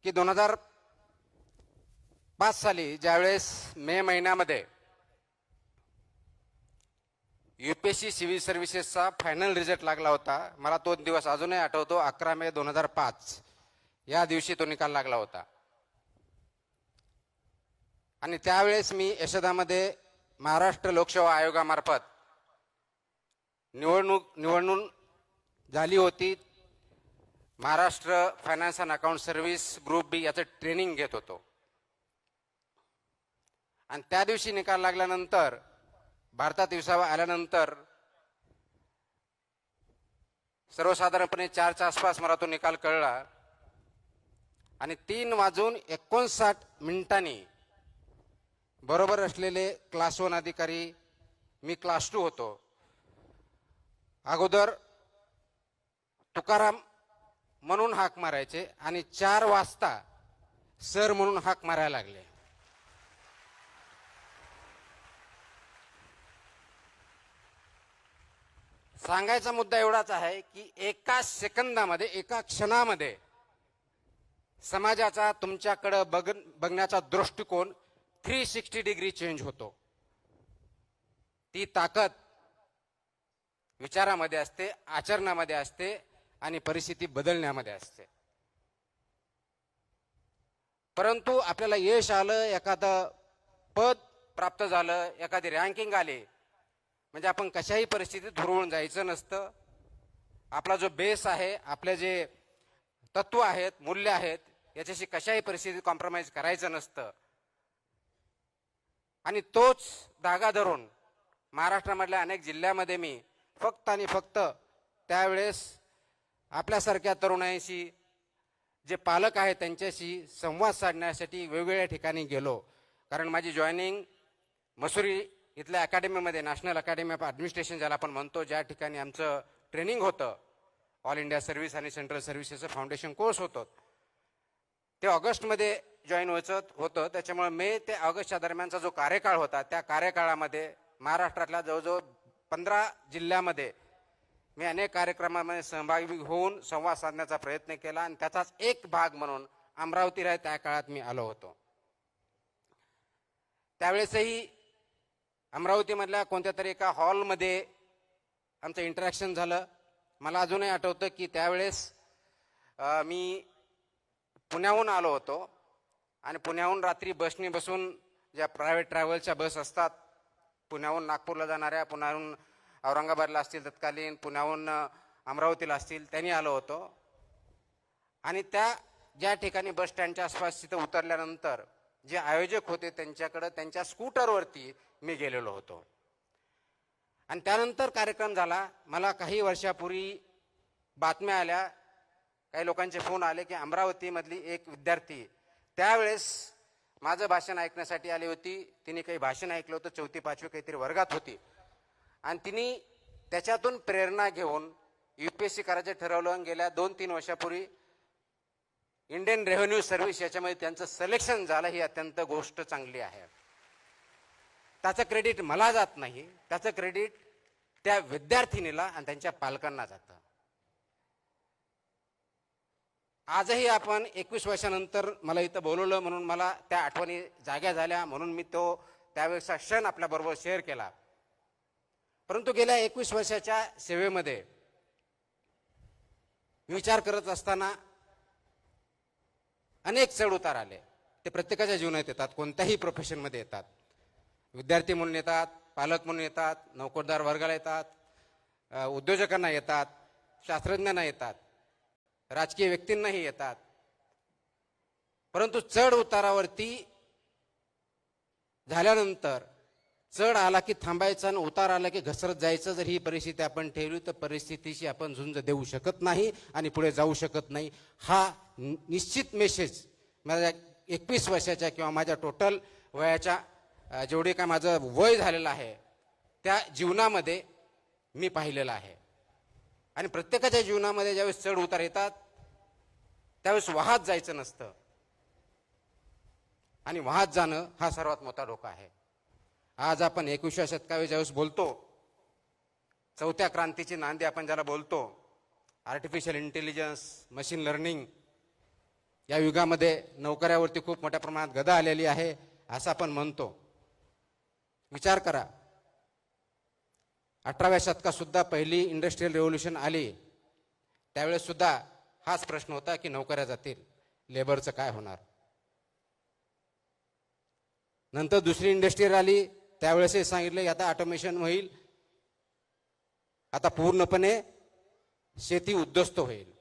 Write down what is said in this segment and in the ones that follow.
की 2005 साली ज्यावेळेस मे महिन्यामध्ये यूपीएससी सिव्हिल सर्व्हिसेसचा फायनल रिझल्ट लागला होता, मला तो दिवस अजूनही आठवतो. 11 मे 2005 या दिवशी तो निकाल लागला होता. आणि त्यावेळेस मी यशोदामध्ये महाराष्ट्र लोकसेवा आयोगामार्फत निवडणूक झाली होती. Maharashtra finance and account service group B याचं ट्रेनिंग घेत होतो. आणि त्या दिवशी निकाल लागल्यानंतर, भारतात विसावा आल्यानंतर सर्वसाधारणपणे 4च्या आसपास मला तो निकाल कळला. आणि 3:59 बरोबर असलेले क्लास 1 अधिकारी, मी क्लास 2 होतो, अगोदर तुकाराम म्हणून हाक मारायचे आणि 4 वाजता सर म्हणून हाक मारायला लागले. सांगायचा मुद्दा एवढाच आहे की एका सेकंदामध्ये, एका क्षणामध्ये समाजाचा तुमच्याकडे बघण्याचा दृष्टिकोन 360 डिग्री चेंज होतो. ती ताकद विचारामध्ये असते, आचरणामध्ये असते आणि परिस्थिती बदलण्यामध्ये असते. परंतु आपल्याला यश आलं, एखादं पद प्राप्त झालं, एखादी रँकिंग आली म्हणजे आपण कशाही परिस्थितीत धुरळून जायचं नसतं. आपला जो बेस आहे, आपले जे तत्व आहेत, मूल्य आहेत, याच्याशी कशाही परिस्थितीत कॉम्प्रोमाइज करायचं नसतं. आणि तोच धागा धरून महाराष्ट्रामधल्या अनेक जिल्ह्यामध्ये मी फक्त आणि फक्त त्यावेळेस आपल्यासारख्या तरुणांशी, जे पालक आहेत त्यांच्याशी संवाद साधण्यासाठी वेगवेगळ्या ठिकाणी गेलो. कारण माझी जॉईनिंग मसुरी इथल्या अकॅडमीमध्ये, नॅशनल अकॅडमी ऑफ ॲडमिनिस्ट्रेशन ज्याला आपण म्हणतो, ज्या ठिकाणी आमचं ट्रेनिंग होतं, ऑल इंडिया सर्व्हिस आणि सेंट्रल सर्व्हिसेसचं फाउंडेशन कोर्स होतं, ते ऑगस्टमध्ये जॉईन व्हायचं होतं. त्याच्यामुळे मे ते ऑगस्टच्या दरम्यानचा जो कार्यकाळ होता, त्या कार्यकाळामध्ये महाराष्ट्रातल्या जवळजवळ 15 जिल्ह्यामध्ये मी अनेक कार्यक्रमामध्ये सहभागी होऊन संवाद साधण्याचा प्रयत्न केला. आणि त्याचाच एक भाग म्हणून अमरावतीला त्या काळात मी आलो होतो. त्यावेळेसही अमरावतीमधल्या कोणत्या तरी एका हॉलमध्ये आमचं इंटरॅक्शन झालं. मला अजूनही आठवतं की त्यावेळेस मी पुण्याहून आलो होतो आणि पुण्याहून रात्री बसनी बसून, ज्या प्रायव्हेट ट्रॅव्हलच्या बस असतात, पुण्याहून नागपूरला जाणाऱ्या, पुण्याहून औरंगाबादला असतील तत्कालीन, पुण्याहून अमरावतीला असतील, त्यांनी आलो होतो. आणि त्या ज्या ठिकाणी बस स्टँडच्या आसपास तिथं उतरल्यानंतर जे आयोजक होते त्यांच्याकडं त्यांच्या स्कूटरवरती मी गेलेलो होतो. आणि त्यानंतर कार्यक्रम झाला. मला काही वर्षापूर्वी बातम्या आल्या, काही लोकांचे फोन आले की अमरावतीमधली एक विद्यार्थी त्यावेळेस माझं भाषण ऐकण्यासाठी आली होती. तिने काही भाषण ऐकलं होतं, 4थी 5वी काहीतरी वर्गात होती. आणि तिने त्याच्यातून प्रेरणा घेऊन यूपीएससी करायचं ठरवलं. गेल्या 2-3 वर्षापूर्वी इंडियन रेव्हेन्यू सर्व्हिस याच्यामध्ये त्यांचं सिलेक्शन झालं. ही अत्यंत गोष्ट चांगली आहे. त्याचं क्रेडिट मला जात नाही, त्याचं क्रेडिट त्या विद्यार्थिनीला आणि त्यांच्या पालकांना जातं. आजही आपण 21 वर्षानंतर मला इथं बोलवलं म्हणून मला त्या आठवणी जाग्या झाल्या, म्हणून मी तो त्यावेळेचा क्षण आपल्याबरोबर शेअर केला. परंतु गेल्या 21 वर्षाच्या सेवेमध्ये विचार करत असताना अनेक चढ उतार आले. ते प्रत्येकाच्या जीवनात येतात, कोणत्याही प्रोफेशनमध्ये येतात. विद्यार्थी म्हणून येतात, पालक म्हणून येतात, नोकरदार वर्गाला येतात, उद्योजकांना येतात, शास्त्रज्ञांना येतात, राजकीय व्यक्तींनाही येतात. परंतु चढ उतारावरती झाल्यानंतर चढ आला की थांबायचं आणि उतार आला की घसरत जायचं. जर ही परिस्थिती आपण ठेवली तर परिस्थितीशी आपण झुंज देऊ शकत नाही आणि पुढे जाऊ शकत नाही. हा निश्चित मेसेज माझ्या 21 वर्षाच्या किंवा माझ्या टोटल वयाच्या जेवढे काय माझं वय झालेलं आहे त्या जीवनामध्ये मी पाहिलेलं आहे. आणि प्रत्येकाच्या जीवनामध्ये ज्यावेळेस चढ उतार येतात त्यावेळेस वाहत जायचं नसतं आणि वाहत जाणं हा सर्वात मोठा धोका आहे. आज आपण 21व्या शतकावर ज्यावेळेस बोलतो, 4थ्या क्रांतीची नांदी आपण ज्याला बोलतो, आर्टिफिशियल इंटेलिजन्स, मशीन लर्निंग, या युगामध्ये नोकऱ्यावरती खूप मोठ्या प्रमाणात गदा आलेली आहे असं आपण म्हणतो. विचार करा, 18व्या शतकात सुद्धा पहिली इंडस्ट्रियल रेव्होल्यूशन आली, त्यावेळेस सुद्धा हाच प्रश्न होता की नोकऱ्या जातील, लेबरचं काय होणार. नंतर दुसरी इंडस्ट्रियल आली, त्यावेळेस हे सांगितलं आता ऑटोमेशन होईल, आता पूर्णपणे शेती उद्ध्वस्त होईल.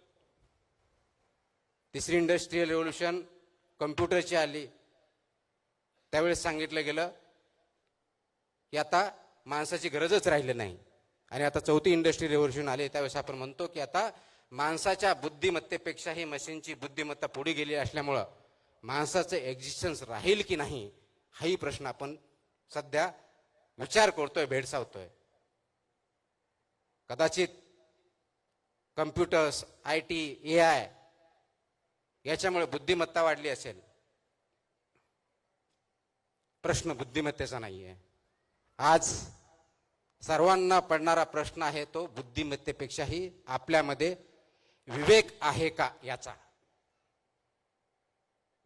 तिसरी इंडस्ट्रियल रेव्होल्यूशन कम्प्युटरची आली, त्यावेळेस सांगितलं गेलं की आता माणसाची गरजच राहिली नाही. आणि आता चौथी इंडस्ट्रियल रेव्होल्यूशन आली, त्यावेळेस आपण म्हणतो की आता माणसाच्या बुद्धिमत्तेपेक्षाही मशीनची बुद्धिमत्ता पुढे गेली असल्यामुळं माणसाचं एक्झिस्टन्स राहील की नाही हाही प्रश्न आपण सध्या विचार करतोय, भेडसावतोय. कदाचित कम्प्युटर्स, IT, AI याच्यामुळे बुद्धिमत्ता वाढली असेल. प्रश्न बुद्धिमत्तेचा नाहीये. आज सर्वांना पडणारा प्रश्न आहे तो बुद्धिमत्तेपेक्षाही आपल्यामध्ये विवेक आहे का याचा.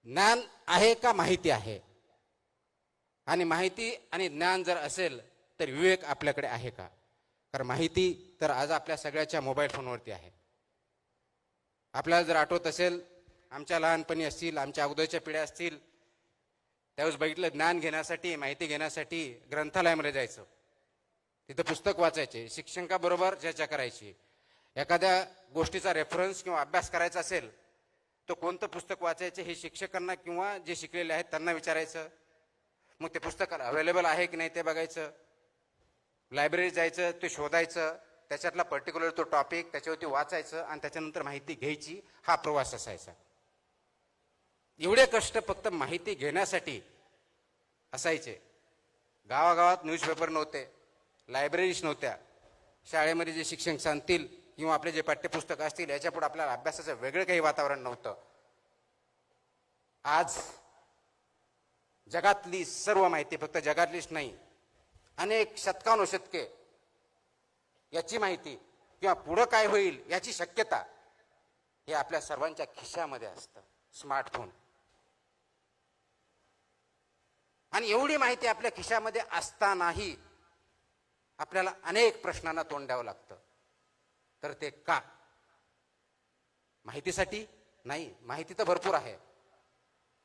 ज्ञान आहे का माहिती आहे, आणि माहिती आणि ज्ञान जर असेल तर विवेक आपल्याकडे आहे का. कारण माहिती तर आज आपल्या सगळ्याच्या मोबाईल फोनवरती आहे. आपल्याला जर आठवत असेल, आमच्या लहानपणी असतील, आमच्या अगोदरच्या पिढ्या असतील, त्यावेळेस बघितलं ज्ञान घेण्यासाठी, माहिती घेण्यासाठी ग्रंथालयामध्ये जायचं, तिथं पुस्तक वाचायचे, शिक्षकाबरोबर चर्चा करायची. एखाद्या गोष्टीचा रेफरन्स किंवा अभ्यास करायचा असेल तर कोणतं पुस्तक वाचायचे हे शिक्षकांना किंवा जे शिकलेले आहेत त्यांना विचारायचं. मग ते पुस्तक अवेलेबल आहे की नाही ते बघायचं, लायब्ररीत जायचं, ते शोधायचं, त्याच्यातला पर्टिक्युलर तो टॉपिक त्याच्यावरती वाचायचं आणि त्याच्यानंतर माहिती घ्यायची. हा प्रवास असायचा. एवढे कष्ट फक्त माहिती घेण्यासाठी असायचे. गावागावात न्यूजपेपर नव्हते, लायब्ररीज नव्हत्या. शाळेमध्ये जे शिक्षक सांगतील किंवा आपले जे पाठ्यपुस्तक असतील याच्यापुढे आपल्याला अभ्यासाचं वेगळं काही वातावरण नव्हतं. आज जगातली सर्व माहिती, फक्त जगातलीच नाही, अनेक शतकानुशतके याची माहिती किंवा पुढं काय होईल याची शक्यता हे आपल्या सर्वांच्या खिशामध्ये असतं, स्मार्टफोन. आणि एवढी माहिती आपल्या खिशामध्ये असतानाही आपल्याला अनेक प्रश्नांना तोंड द्यावं लागतं. तर ते का? माहितीसाठी नाही, माहिती तर भरपूर आहे.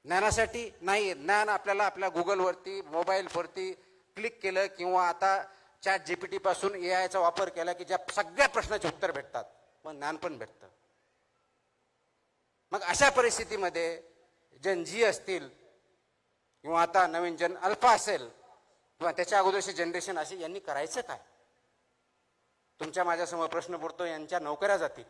ज्ञानासाठी नाही, ज्ञान आपल्याला आपल्या गुगलवरती, मोबाईलवरती क्लिक केलं किंवा आता ChatGPT पासून AIचा वापर केला की ज्या सगळ्या प्रश्नाचे उत्तर भेटतात, मग ज्ञान पण भेटतं. मग अशा परिस्थितीमध्ये जन जी असतील किंवा आता नवीन जन अल्फा असेल किंवा त्याच्या अगोदरची जनरेशन असेल, यांनी करायचं काय? तुमच्या माझ्यासमोर प्रश्न पडतो, यांच्या नोकऱ्या जातील.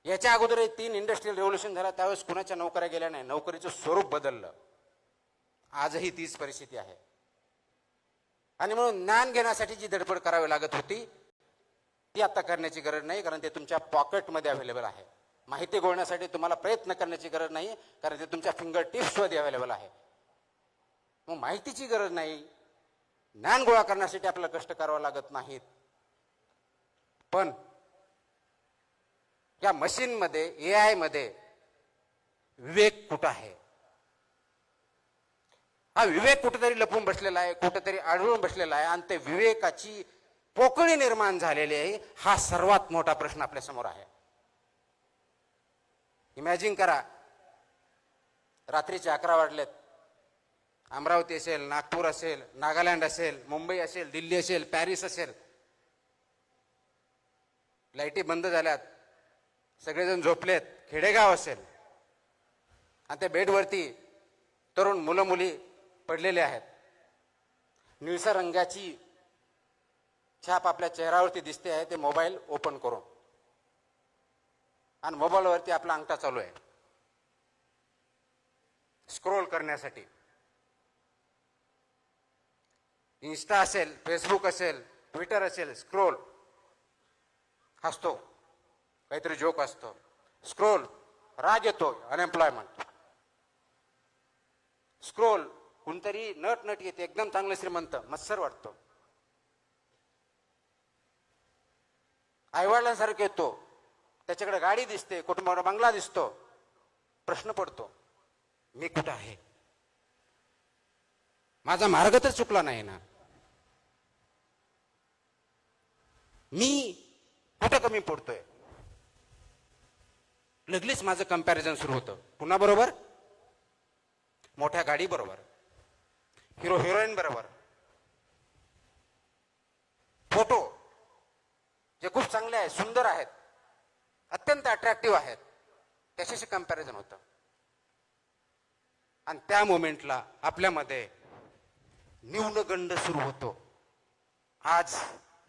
याच्या अगोदर 3 इंडस्ट्रियल रेव्होल्यूशन झाला, त्यावेळेस कुणाच्या नोकऱ्या गेल्या नाही, नोकरीचं स्वरूप बदललं. आजही तीच परिस्थिती आहे. आणि म्हणून ज्ञान घेण्यासाठी जी धडपड करावी लागत होती ती आता करण्याची गरज नाही, कारण ते तुमच्या पॉकेटमध्ये अवेलेबल आहे. माहिती गोळण्यासाठी तुम्हाला प्रयत्न करण्याची गरज नाही, कारण ते तुमच्या फिंगर टिप्समध्ये अवेलेबल आहे. मग माहितीची गरज नाही, ज्ञान गोळा करण्यासाठी आपल्याला कष्ट करावं लागत नाहीत. पण या मशीनमध्ये, AI मध्ये विवेक कुठं आहे? हा विवेक कुठेतरी लपून बसलेला आहे, कुठेतरी आढळून बसलेला आहे, आणि ते विवेकाची पोकळी निर्माण झालेली आहे. हा सर्वात मोठा प्रश्न आपल्या समोर आहे. इमॅजिन करा, रात्रीचे 11 वाजलेत, अमरावती असेल, नागपूर असेल, नागालँड असेल, मुंबई असेल, दिल्ली असेल, पॅरिस असेल, लाईटी बंद झाल्यात, सगळेजण झोपलेत, खेडेगाव असेल आणि त्या बेडवरती तरुण मुलं मुली पडलेले आहेत. निळसर रंगाची छाप आपल्या चेहऱ्यावरती दिसते आहे, ते मोबाईल ओपन करून, आणि मोबाईलवरती आपला अंगठा चालू आहे स्क्रोल करण्यासाठी. इंस्टा असेल, फेसबुक असेल, ट्विटर असेल, स्क्रोल, हसतो, काहीतरी जोक असतो, स्क्रोल, राग येतो, अनएम्प्लॉयमेंट, स्क्रोल, कोणतरी नट नट येते, एकदम चांगलं श्रीमंत, मत्सर वाटतो, आईवडिलांसारखं येतो, त्याच्याकडे गाडी दिसते, कुटुंबावर बंगला दिसतो. प्रश्न पडतो, मी कुठं आहे? माझा मार्ग तर चुकला नाही ना? मी कुठं कमी पडतोय? लगेच माझं कंपॅरिझन सुरू होतं. पुन्हा बरोबर, मोठ्या गाडी बरोबर, हिरो हिरोईन बरोबर, फोटो जे खूप चांगले आहेत, सुंदर आहेत, अत्यंत अट्रॅक्टिव्ह आहेत, त्याच्याशी कंपॅरिझन होतं. आणि त्या मोमेंटला आपल्यामध्ये न्यूनगंड सुरू होतो. आज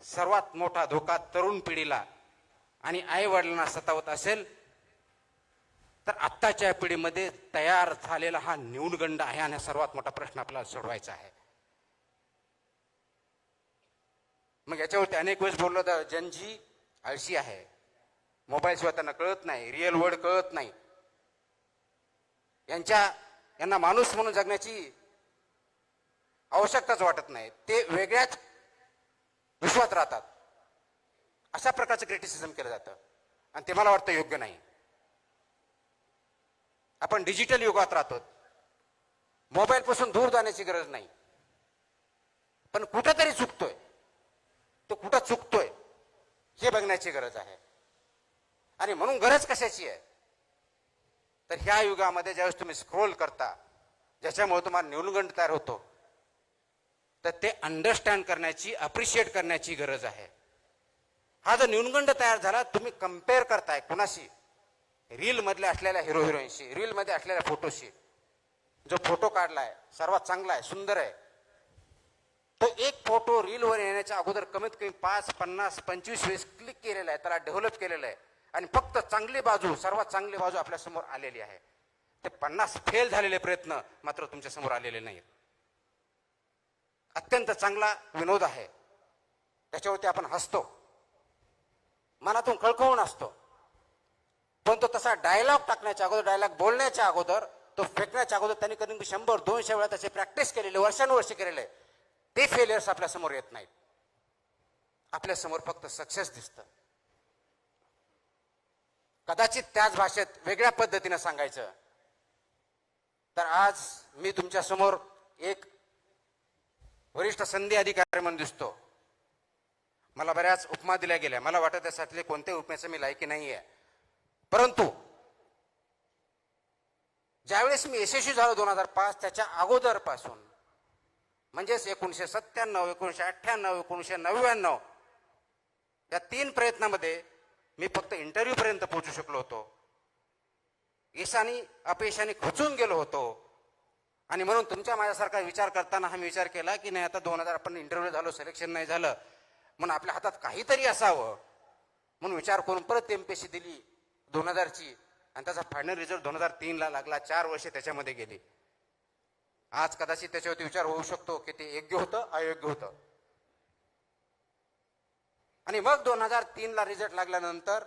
सर्वात मोठा धोका तरुण पिढीला आणि आई वडिलांना सतावत असेल तर आत्ताच्या पिढीमध्ये तयार झालेला हा न्यूनगंड आहे. आणि सर्वात मोठा प्रश्न आपल्याला सोडवायचा आहे. मग याच्यावरती अनेक वेळेस बोललो तर जनजी आळशी आहे, मोबाईल शिवाय त्यांना कळत नाही, रिअल वर्ल्ड कळत नाही, यांना माणूस म्हणून जगण्याची आवश्यकताच वाटत नाही, ते वेगळ्याच विश्वात राहतात, अशा प्रकारचं क्रिटिसिझम केलं जातं. आणि ते मला वाटतं योग्य नाही. आपण डिजिटल युगात राहतो, मोबाईल पासून दूर जाण्याची गरज नाही, पण कुठंतरी चुकतोय, तो कुठं चुकतोय हे बघण्याची गरज आहे. आणि म्हणून गरज कशाची आहे तर ह्या युगामध्ये ज्यावेळेस तुम्ही स्क्रोल करता, ज्याच्यामुळे तुम्हाला न्यूनगंड तयार होतो, तर ते अंडरस्टँड करण्याची, अप्रिशिएट करण्याची गरज आहे. हा जो न्यूनगंड तयार झाला, तुम्ही कम्पेअर करताय कुणाशी? रील मधले असलेल्या हिरो हिरोईनशी, रील मध्ये असलेल्या फोटोशी. जो फोटो काढलाय सर्वात चांगला आहे, सुंदर आहे, तो एक फोटो रीलवर येण्याच्या अगोदर कमीत कमी 5, 50, 25 वेळेस क्लिक केलेला आहे, त्याला डेव्हलप केलेलं आहे. आणि फक्त चांगली बाजू, सर्वात चांगली बाजू आपल्या समोर आलेली आहे. ते 50 फेल झालेले प्रयत्न मात्र तुमच्या समोर आलेले नाहीत. अत्यंत चांगला विनोद आहे, त्याच्यावरती आपण हसतो, मनातून कळकळून असतो, पण तो तसा डायलॉग टाकण्याच्या अगोदर, डायलॉग बोलण्याच्या अगोदर, तो फेकण्याच्या अगोदर त्यांनी कधी 100-200 वेळा त्याची प्रॅक्टिस केलेली, वर्षानुवर्षे केलेले, ते फेलियर्स आपल्या समोर येत नाहीत. आपल्या समोर फक्त सक्सेस दिसतं. कदाचित त्याच भाषेत वेगळ्या पद्धतीने सांगायचं तर आज मी तुमच्या समोर एक वरिष्ठ संधी अधिकारी म्हणून दिसतो. मला बऱ्याच उपमा दिल्या गेल्या, मला वाटत त्याच्यातले कोणत्याही उपमेचं मी लायकी नाही आहे. परंतु ज्यावेळेस मी यशस्वी झालो 2005, त्याच्या अगोदर पासून म्हणजेच 1997, 1998, 1999 या 3 प्रयत्नामध्ये मी फक्त इंटरव्ह्यू पर्यंत पोहोचू शकलो होतो. यशाने अपयशाने खचून गेलो होतो. आणि म्हणून तुमच्या माझ्यासारखा विचार करताना हा विचार केला की नाही, आता 2000 आपण इंटरव्ह्यू झालो, सिलेक्शन नाही झालं, म्हणून आपल्या हातात काहीतरी असावं म्हणून विचार करून परत एमपीएससी दिली 2000ची. आणि त्याचा फायनल रिझल्ट 2003ला लागला. 4 वर्षे त्याच्यामध्ये गेली. आज कदाचित त्याच्यावरती विचार होऊ शकतो की ते योग्य होतं, अयोग्य होतं. आणि मग 2003ला रिझल्ट लागल्यानंतर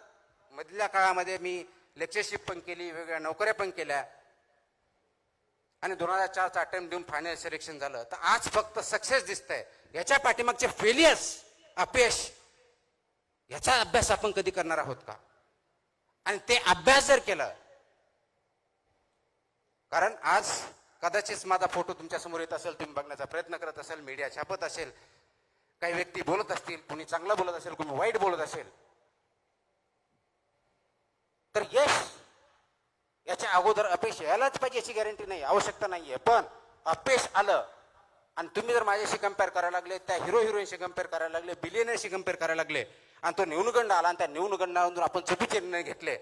मधल्या काळामध्ये मी लेक्चरशिप पण केली, वेगवेगळ्या नोकऱ्या पण केल्या, आणि 2004चा अटेम्प्ट देऊन फायनल सिलेक्शन झालं. तर आज फक्त सक्सेस दिसतंय. याच्या पाठीमागचे फेलियर्स, अपयश, याचा अभ्यास आपण कधी करणार आहोत का? आणि ते अभ्यास जर केलं, कारण आज कदाचित माझा फोटो तुमच्या समोर येत असेल, तुम्ही बघण्याचा प्रयत्न करत असेल, मीडिया छापत असेल, काही व्यक्ती बोलत असतील, कुणी चांगलं बोलत असेल, कुणी वाईट बोलत असेल, तर यश याच्या अगोदर अपयश यायलाच पाहिजे याची गॅरंटी नाही, आवश्यकता नाहीये. पण अपयश आलं आणि तुम्ही जर माझ्याशी कम्पेअर करायला लागले, त्या हिरो हिरोईनशी कम्पेअर करायला लागले, बिलियनरशी कम्पेअर करायला लागले, आणि तो न्यूनगंड आला आणि त्या न्यूनगंडावरून आपण चुकीचे निर्णय घेतले,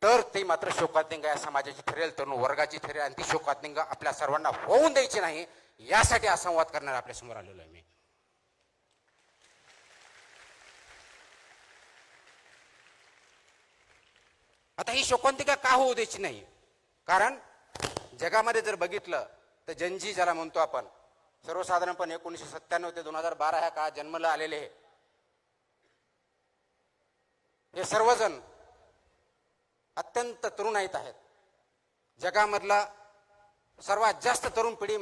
तर ते मात्र शोकातिंगा या समाजाची ठरेल, तरुण वर्गाची ठरेल. आणि ती शोकातिंगा आपल्या सर्वांना होऊन द्यायची नाही, यासाठी हा संवाद करणार आपल्या समोर आलेलो आहे मी. आता ही शोकांतिका का होऊ द्यायची नाही? कारण जगामध्ये जर बघितलं तर जनजी ज्याला म्हणतो आपण, सर्वसाधारणपणे 1997 ते 2012 ह्या काळात जन्मला आलेले हे सर्वजण अत्यंत तरुण आहेत. जगामधला सर्वात जास्त तरुण पिढी